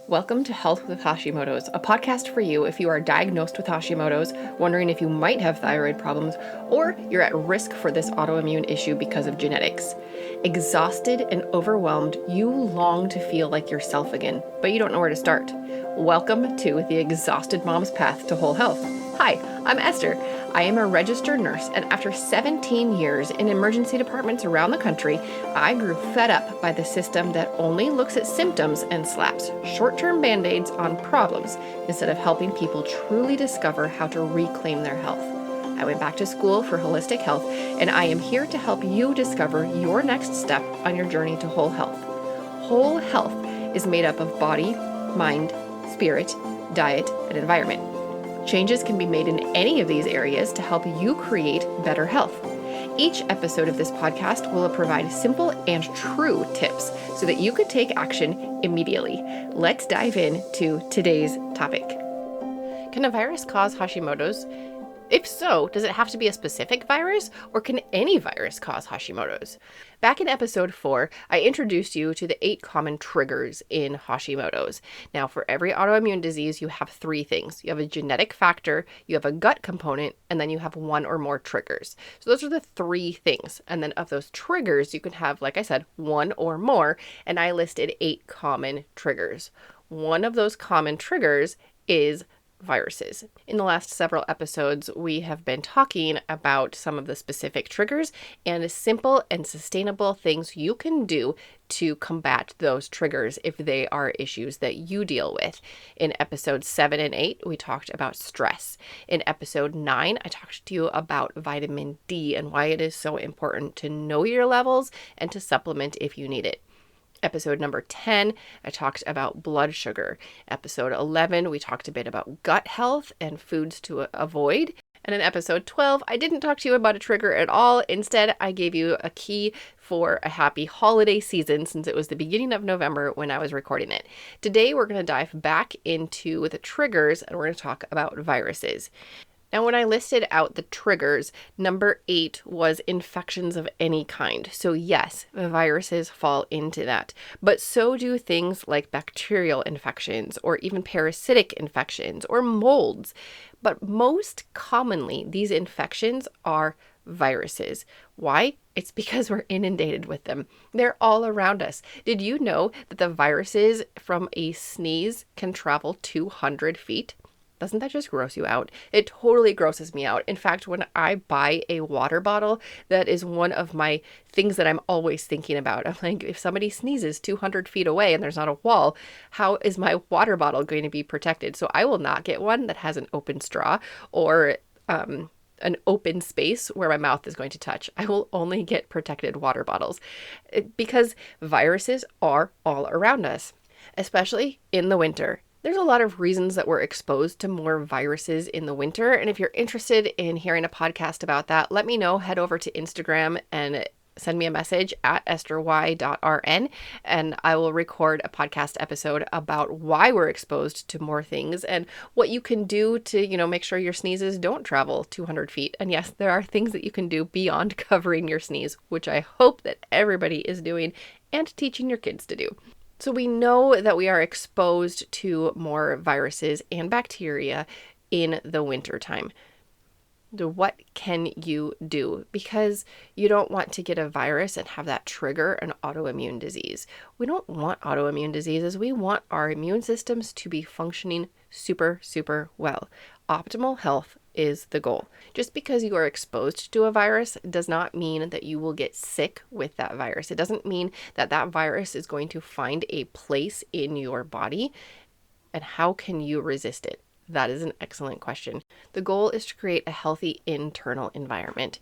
Welcome to Health with Hashimoto's, a podcast for you if you are diagnosed with Hashimoto's, wondering if you might have thyroid problems, or you're at risk for this autoimmune issue because of genetics. Exhausted and overwhelmed, you long to feel like yourself again, but you don't know where to start. Welcome to the Exhausted Mom's Path to Whole Health. Hi, I'm Esther. I am a registered nurse, and after 17 years in emergency departments around the country, I grew fed up by the system that only looks at symptoms and slaps short-term band-aids on problems instead of helping people truly discover how to reclaim their health. I went back to school for holistic health, and I am here to help you discover your next step on your journey to whole health. Whole health is made up of body, mind, spirit, diet, and environment. Changes can be made in any of these areas to help you create better health. Each episode of this podcast will provide simple and true tips so that you could take action immediately. Let's dive into today's topic. Can a virus cause Hashimoto's? If so, does it have to be a specific virus, or can any virus cause Hashimoto's? Back in episode 4, I introduced you to the 8 common triggers in Hashimoto's. Now, for every autoimmune disease, you have 3 things. You have a genetic factor, you have a gut component, and then you have 1 or more triggers. So those are the 3 things. And then of those triggers, you can have, like I said, 1 or more, and I listed 8 common triggers. One of those common triggers is viruses. In the last several episodes, we have been talking about some of the specific triggers and simple and sustainable things you can do to combat those triggers if they are issues that you deal with. In episodes 7 and 8, we talked about stress. In episode 9, I talked to you about vitamin D and why it is so important to know your levels and to supplement if you need it. Episode number 10, I talked about blood sugar. Episode 11, we talked a bit about gut health and foods to avoid. And in episode 12, I didn't talk to you about a trigger at all. Instead, I gave you a key for a happy holiday season since it was the beginning of November when I was recording it. Today, we're going to dive back into the triggers and we're going to talk about viruses. Now, when I listed out the triggers, number 8 was infections of any kind. So yes, viruses fall into that, but so do things like bacterial infections or even parasitic infections or molds. But most commonly, these infections are viruses. Why? It's because we're inundated with them. They're all around us. Did you know that the viruses from a sneeze can travel 200 feet? Doesn't that just gross you out? It totally grosses me out. In fact, when I buy a water bottle, that is one of my things that I'm always thinking about. I'm like, if somebody sneezes 200 feet away and there's not a wall, how is my water bottle going to be protected? So I will not get one that has an open straw or an open space where my mouth is going to touch. I will only get protected water bottles because viruses are all around us, especially in the winter. There's a lot of reasons that we're exposed to more viruses in the winter. And if you're interested in hearing a podcast about that, let me know. Head over to Instagram and send me a message at estery.rn, and I will record a podcast episode about why we're exposed to more things and what you can do to, make sure your sneezes don't travel 200 feet. And yes, there are things that you can do beyond covering your sneeze, which I hope that everybody is doing and teaching your kids to do. So we know that we are exposed to more viruses and bacteria in the wintertime. What can you do? Because you don't want to get a virus and have that trigger an autoimmune disease. We don't want autoimmune diseases. We want our immune systems to be functioning super, super well. Optimal health is the goal. Just because you are exposed to a virus does not mean that you will get sick with that virus. It doesn't mean that that virus is going to find a place in your body. And how can you resist it? That is an excellent question. The goal is to create a healthy internal environment.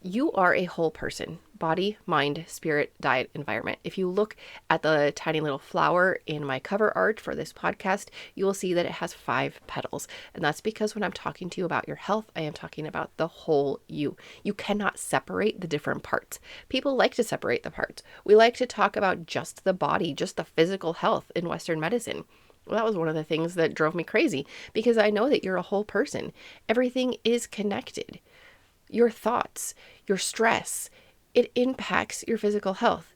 You are a whole person: body, mind, spirit, diet, environment. If you look at the tiny little flower in my cover art for this podcast, you will see that it has 5 petals. And that's because when I'm talking to you about your health, I am talking about the whole you. You cannot separate the different parts. People like to separate the parts. We like to talk about just the body, just the physical health in Western medicine. Well, that was one of the things that drove me crazy because I know that you're a whole person. Everything is connected. Your thoughts, your stress, it impacts your physical health.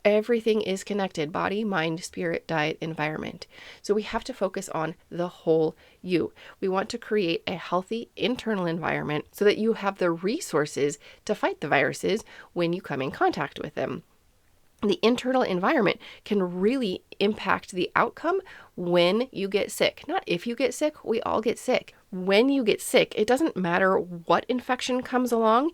Everything is connected: body, mind, spirit, diet, environment. So we have to focus on the whole you. We want to create a healthy internal environment so that you have the resources to fight the viruses when you come in contact with them. The internal environment can really impact the outcome when you get sick. Not if you get sick, we all get sick. When you get sick, it doesn't matter what infection comes along.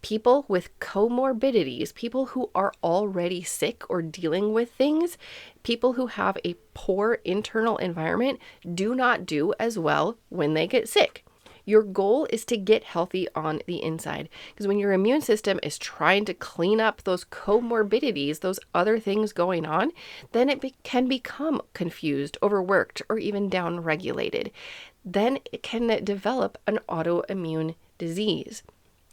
People with comorbidities, people who are already sick or dealing with things, people who have a poor internal environment do not do as well when they get sick. Your goal is to get healthy on the inside, because when your immune system is trying to clean up those comorbidities, those other things going on, then it can become confused, overworked, or even downregulated. Then it can develop an autoimmune disease.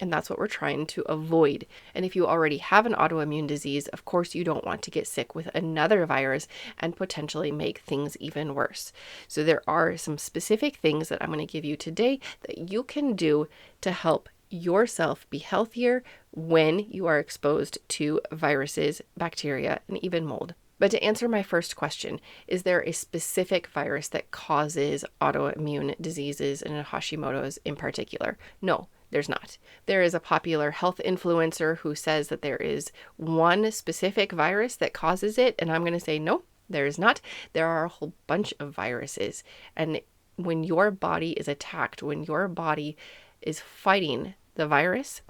And that's what we're trying to avoid. And if you already have an autoimmune disease, of course, you don't want to get sick with another virus and potentially make things even worse. So there are some specific things that I'm going to give you today that you can do to help yourself be healthier when you are exposed to viruses, bacteria, and even mold. But to answer my first question, is there a specific virus that causes autoimmune diseases and Hashimoto's in particular? No. There's not. There is a popular health influencer who says that there is one specific virus that causes it, and I'm going to say no, there is not. There are a whole bunch of viruses, and when your body is attacked, when your body is fighting the virus,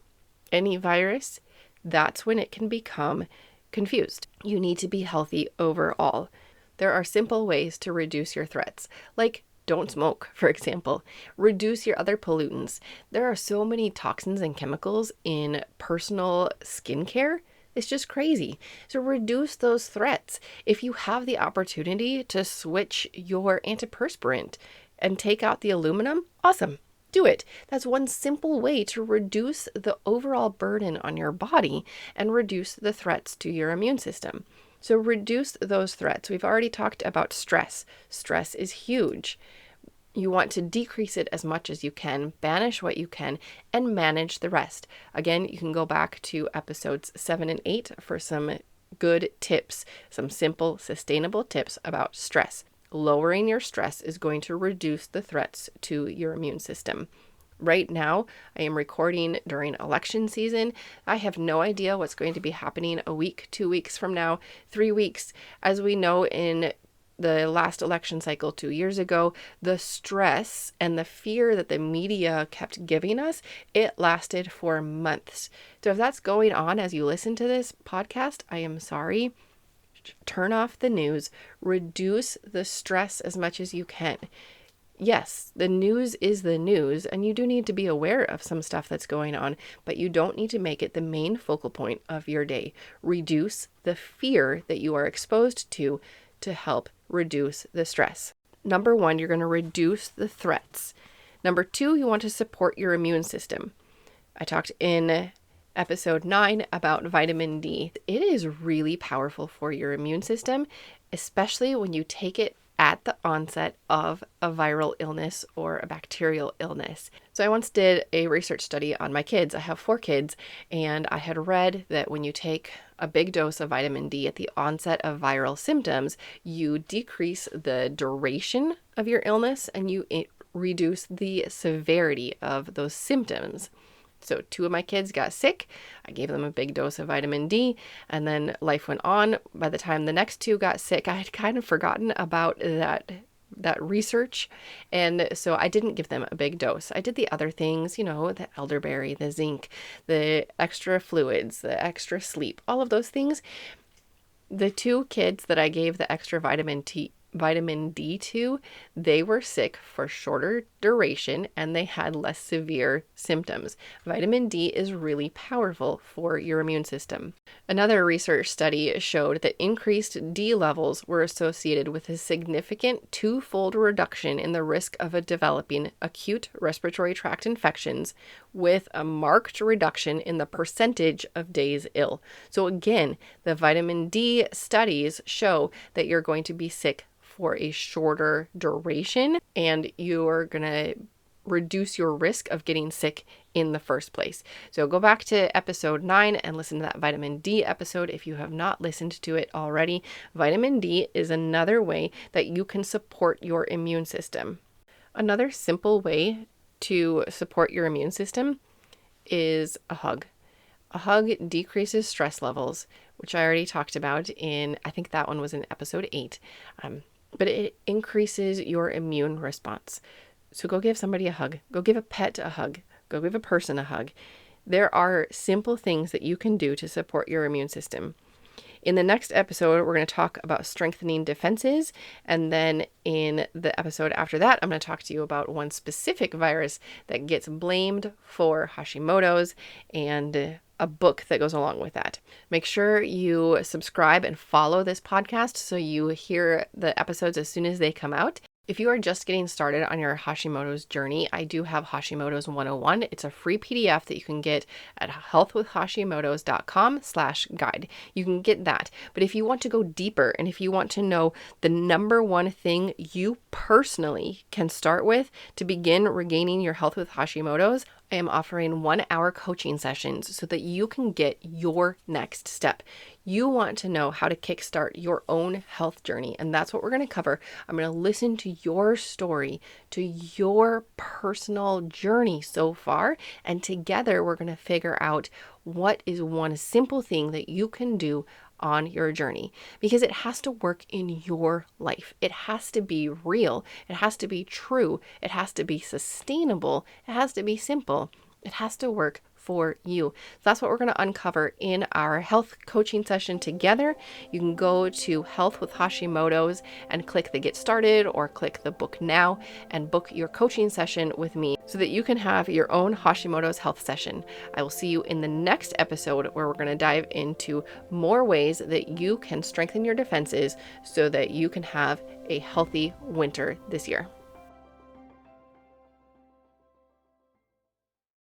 any virus, that's when it can become confused. You need to be healthy overall. There are simple ways to reduce your threats, like don't smoke, for example. Reduce your other pollutants. There are so many toxins and chemicals in personal skincare. It's just crazy. So reduce those threats. If you have the opportunity to switch your antiperspirant and take out the aluminum, awesome. Do it. That's one simple way to reduce the overall burden on your body and reduce the threats to your immune system. So reduce those threats. We've already talked about stress. Stress is huge. You want to decrease it as much as you can, banish what you can, and manage the rest. Again, you can go back to episodes 7 and 8 for some good tips, some simple, sustainable tips about stress. Lowering your stress is going to reduce the threats to your immune system. Right now, I am recording during election season. I have no idea what's going to be happening a week, 2 weeks from now, 3 weeks. As we know, in the last election cycle 2 years ago, the stress and the fear that the media kept giving us, it lasted for months. So if that's going on as you listen to this podcast, I am sorry. Turn off the news, reduce the stress as much as you can. Yes, the news is the news, and you do need to be aware of some stuff that's going on, but you don't need to make it the main focal point of your day. Reduce the fear that you are exposed to help reduce the stress. Number 1, you're going to reduce the threats. Number 2, you want to support your immune system. I talked in episode 9 about vitamin D. It is really powerful for your immune system, especially when you take it at the onset of a viral illness or a bacterial illness. So I once did a research study on my kids. I have 4 kids, and I had read that when you take a big dose of vitamin D at the onset of viral symptoms, you decrease the duration of your illness and you reduce the severity of those symptoms. So 2 of my kids got sick. I gave them a big dose of vitamin D, and then life went on. By the time the next 2 got sick, I had kind of forgotten about that research, and so I didn't give them a big dose. I did the other things, the elderberry, the zinc, the extra fluids, the extra sleep, all of those things. The 2 kids that I gave the extra vitamin D to, they were sick for shorter duration and they had less severe symptoms. Vitamin D is really powerful for your immune system. Another research study showed that increased D levels were associated with a significant 2-fold reduction in the risk of developing acute respiratory tract infections, with a marked reduction in the percentage of days ill. So again, the vitamin D studies show that you're going to be sick for a shorter duration, and you're going to reduce your risk of getting sick in the first place. So go back to episode 9 and listen to that vitamin D episode if you have not listened to it already. Vitamin D is another way that you can support your immune system. Another simple way to support your immune system is a hug. A hug decreases stress levels, which I already talked about I think that one was in episode 8, but it increases your immune response. So go give somebody a hug. Go give a pet a hug. Go give a person a hug. There are simple things that you can do to support your immune system. In the next episode, we're going to talk about strengthening defenses. And then in the episode after that, I'm going to talk to you about one specific virus that gets blamed for Hashimoto's and a book that goes along with that. Make sure you subscribe and follow this podcast so you hear the episodes as soon as they come out. If you are just getting started on your Hashimoto's journey, I do have Hashimoto's 101. It's a free PDF that you can get at healthwithhashimotos.com/guide. You can get that. But if you want to go deeper and if you want to know the number one thing you personally can start with to begin regaining your health with Hashimoto's, I am offering 1-hour coaching sessions so that you can get your next step. You want to know how to kickstart your own health journey, and that's what we're going to cover. I'm going to listen to your story, to your personal journey so far, and together we're going to figure out what is one simple thing that you can do on your journey, because it has to work in your life. It has to be real. It has to be true. It has to be sustainable. It has to be simple. It has to work for you. So that's what we're going to uncover in our health coaching session together. You can go to Health with Hashimoto's and click the Get Started or click the Book Now and book your coaching session with me so that you can have your own Hashimoto's health session. I will see you in the next episode where we're going to dive into more ways that you can strengthen your defenses so that you can have a healthy winter this year.